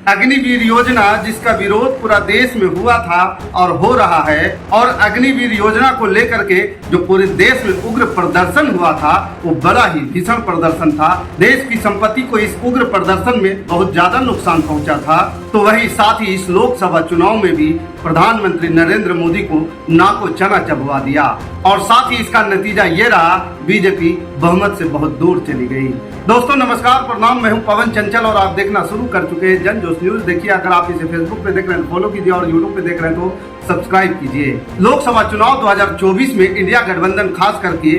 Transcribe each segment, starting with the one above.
अग्निवीर योजना जिसका विरोध पूरा देश में हुआ था और हो रहा है, और अग्निवीर योजना को लेकर के जो पूरे देश में उग्र प्रदर्शन हुआ था वो बड़ा ही भीषण प्रदर्शन था। देश की संपत्ति को इस उग्र प्रदर्शन में बहुत ज्यादा नुकसान पहुंचा था। तो वही साथ ही इस लोकसभा चुनाव में भी प्रधानमंत्री नरेंद्र मोदी को नाको चना चबवा दिया और साथ ही इसका नतीजा ये रहा, बीजेपी बहुमत से बहुत दूर चली गई। दोस्तों नमस्कार, प्रणाम, मैं हूं पवन चंचल और आप देखना शुरू कर चुके हैं जन जोश न्यूज। देखिए, अगर आप इसे फेसबुक पे देख रहे हैं तो फॉलो कीजिए और यूट्यूब पे देख रहे हैं तो सब्सक्राइब कीजिए। लोकसभा चुनाव 2024 में इंडिया गठबंधन खास करके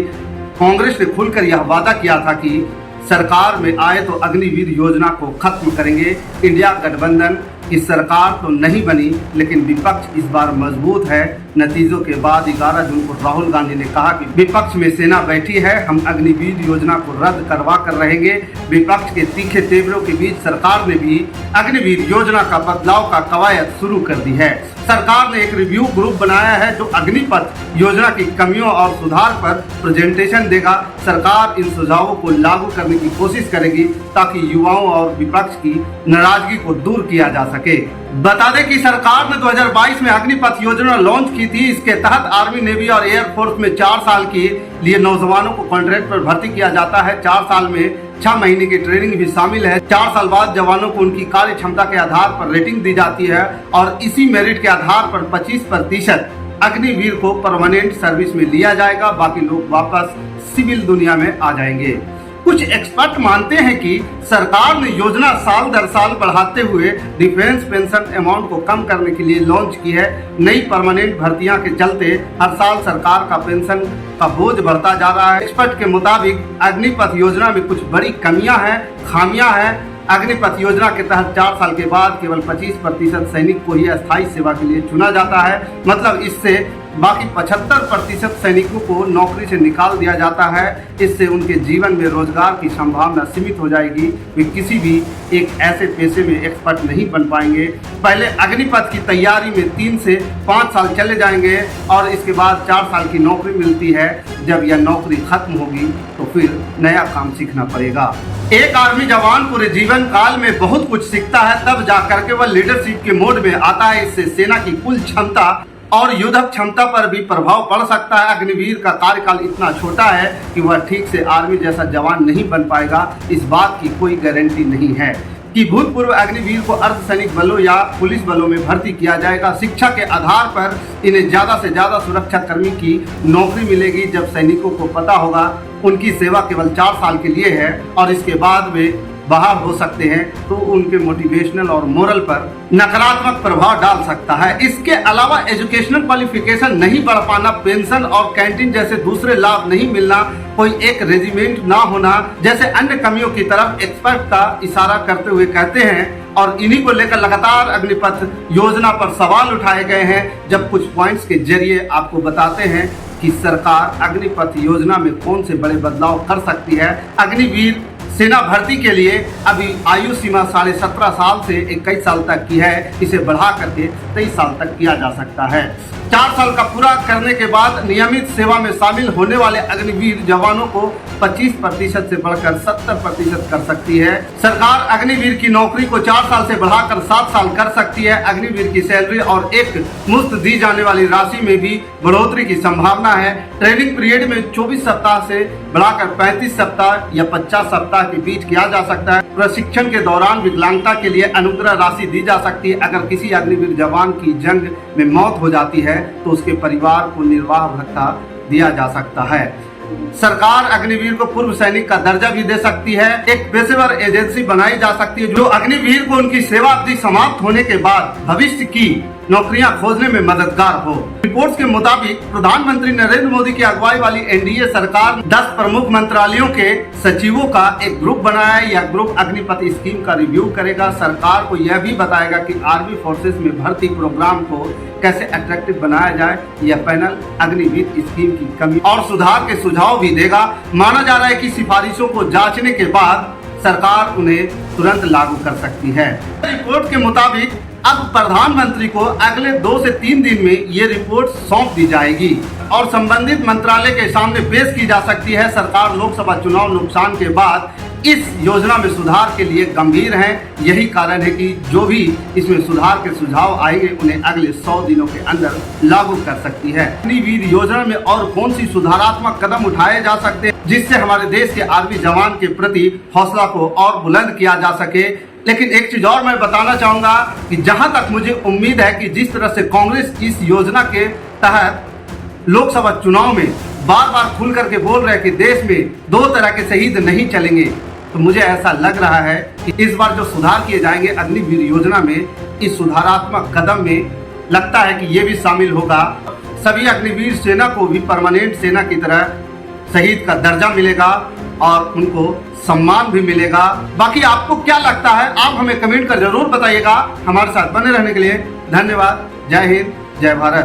कांग्रेस ने खुलकर यह वादा किया था कि सरकार में आए तो अग्निवीर योजना को खत्म करेंगे। इंडिया गठबंधन की सरकार तो नहीं बनी, लेकिन विपक्ष इस बार मजबूत है। नतीजों के बाद 11 जून को राहुल गांधी ने कहा कि विपक्ष में सेना बैठी है, हम अग्निवीर योजना को रद्द करवा कर रहेंगे। विपक्ष के तीखे तेवरों के बीच सरकार ने भी अग्निवीर योजना का बदलाव का कवायद शुरू कर दी है। सरकार ने एक रिव्यू ग्रुप बनाया है जो अग्निपथ योजना की कमियों और सुधार पर प्रेजेंटेशन देगा। सरकार इन सुझावों को लागू करने की कोशिश करेगी ताकि युवाओं और विपक्ष की नाराजगी को दूर किया जा सके। बता दें कि सरकार ने 2022 में अग्निपथ योजना लॉन्च की थी। इसके तहत आर्मी, नेवी और एयरफोर्स में 4 साल के लिए नौजवानों को कॉन्ट्रैक्ट पर भर्ती किया जाता है। 4 साल में 6 महीने की ट्रेनिंग भी शामिल है। 4 साल बाद जवानों को उनकी कार्य क्षमता के आधार पर रेटिंग दी जाती है और इसी मेरिट के आधार पर 25% अग्निवीर को परमानेंट सर्विस में लिया जाएगा। बाकी लोग वापस सिविल दुनिया में आ जाएंगे। कुछ एक्सपर्ट मानते हैं कि सरकार ने योजना साल दर साल बढ़ाते हुए डिफेंस पेंशन अमाउंट को कम करने के लिए लॉन्च की है। नई परमानेंट भर्तियां के चलते हर साल सरकार का पेंशन का बोझ बढ़ता जा रहा है। एक्सपर्ट के मुताबिक अग्निपथ योजना में कुछ बड़ी कमियां हैं, खामियां हैं। अग्निपथ योजना के तहत 4 साल के बाद केवल 25% सैनिक को ही अस्थायी सेवा के लिए चुना जाता है। मतलब इससे बाकी 75% सैनिकों को नौकरी से निकाल दिया जाता है। इससे उनके जीवन में रोजगार की संभावना सीमित हो जाएगी। वे किसी भी एक ऐसे पेशे में एक्सपर्ट नहीं बन पाएंगे। पहले अग्निपथ की तैयारी में 3 से 5 साल चले जाएंगे और इसके बाद 4 साल की नौकरी मिलती है। जब यह नौकरी खत्म होगी तो फिर नया काम सीखना पड़ेगा। एक आर्मी जवान पूरे जीवन काल में बहुत कुछ सीखता है, तब जाकर के वह लीडरशिप के मोड में आता है। इससे सेना की कुल क्षमता और युद्ध क्षमता पर भी प्रभाव पड़ सकता है। अग्निवीर का कार्यकाल इतना छोटा है कि वह ठीक से आर्मी जैसा जवान नहीं बन पाएगा। इस बात की कोई गारंटी नहीं है कि भूतपूर्व अग्निवीर को अर्धसैनिक बलों या पुलिस बलों में भर्ती किया जाएगा। शिक्षा के आधार पर इन्हें ज्यादा से ज्यादा सुरक्षा कर्मी की नौकरी मिलेगी। जब सैनिकों को पता होगा उनकी सेवा केवल 4 साल के लिए है और इसके बाद वे बाहर हो सकते हैं, तो उनके मोटिवेशनल और मोरल पर नकारात्मक प्रभाव डाल सकता है। इसके अलावा एजुकेशनल क्वालिफिकेशन नहीं बढ़ पाना, पेंशन और कैंटीन जैसे दूसरे लाभ नहीं मिलना, कोई एक रेजिमेंट ना होना जैसे अन्य कमियों की तरफ एक्सपर्ट का इशारा करते हुए कहते हैं। और इन्हीं को लेकर लगातार अग्निपथ योजना पर सवाल उठाए गए हैं। जब कुछ पॉइंट्स के जरिए आपको बताते हैं कि सरकार अग्निपथ योजना में कौन से बड़े बदलाव कर सकती है। अग्निवीर सेना भर्ती के लिए अभी आयु सीमा 17.5 साल से 21 साल तक की है। इसे बढ़ा करके 23 साल तक किया जा सकता है। 4 साल का पूरा करने के बाद नियमित सेवा में शामिल होने वाले अग्निवीर जवानों को 25% से बढ़कर 70% कर सकती है। सरकार अग्निवीर की नौकरी को 4 साल से बढ़ाकर 7 साल कर सकती है। अग्निवीर की सैलरी और एक मुफ्त दी जाने वाली राशि में भी बढ़ोतरी की संभावना है। ट्रेनिंग पीरियड में 24 सप्ताह से बढ़ाकर 35 सप्ताह या 50 सप्ताह के बीच किया जा सकता है। प्रशिक्षण के दौरान विकलांगता के लिए अनुग्रह राशि दी जा सकती है। अगर किसी अग्निवीर जवान की जंग में मौत हो जाती है तो उसके परिवार को निर्वाह भत्ता दिया जा सकता है। सरकार अग्निवीर को पूर्व सैनिक का दर्जा भी दे सकती है। एक पेशेवर एजेंसी बनाई जा सकती है जो अग्निवीर को उनकी सेवा अवधि समाप्त होने के बाद भविष्य की नौकरियां खोजने में मददगार हो। रिपोर्ट्स के मुताबिक प्रधानमंत्री नरेंद्र मोदी की अगुवाई वाली एनडीए सरकार 10 प्रमुख मंत्रालयों के सचिवों का एक ग्रुप बनाया है। यह ग्रुप अग्निपथ स्कीम का रिव्यू करेगा। सरकार को यह भी बताएगा कि आर्मी फोर्सेस में भर्ती प्रोग्राम को कैसे अट्रैक्टिव बनाया जाए। यह पैनल अग्निवीर स्कीम की कमी और सुधार के सुझाव भी देगा। माना जा रहा है कि सिफारिशों को जांचने के बाद सरकार उन्हें तुरंत लागू कर सकती है। रिपोर्ट के मुताबिक अब प्रधानमंत्री को अगले 2 से 3 दिन में ये रिपोर्ट सौंप दी जाएगी और संबंधित मंत्रालय के सामने पेश की जा सकती है। सरकार लोकसभा चुनाव नुकसान के बाद इस योजना में सुधार के लिए गंभीर हैं। यही कारण है कि जो भी इसमें सुधार के सुझाव आएंगे उन्हें अगले 100 दिनों के अंदर लागू कर सकती है। अग्निवीर योजना में और कौन सी सुधारात्मक कदम उठाए जा सकते हैं जिससे हमारे देश के आर्मी जवान के प्रति हौसला को और बुलंद किया जा सके। लेकिन एक चीज और मैं बताना चाहूंगा कि जहां तक मुझे उम्मीद है कि जिस तरह से कांग्रेस इस योजना के तहत लोकसभा चुनाव में बार बार खुल करके बोल रहे हैं कि देश में 2 तरह के शहीद नहीं चलेंगे, तो मुझे ऐसा लग रहा है कि इस बार जो सुधार किए जाएंगे अग्निवीर योजना में, इस सुधारात्मक कदम में लगता है कि ये भी शामिल होगा। सभी अग्निवीर सेना को भी परमानेंट सेना की तरह शहीद का दर्जा मिलेगा और उनको सम्मान भी मिलेगा। बाकी आपको क्या लगता है, आप हमें कमेंट कर जरूर बताइएगा। हमारे साथ बने रहने के लिए धन्यवाद। जय हिंद, जय भारत।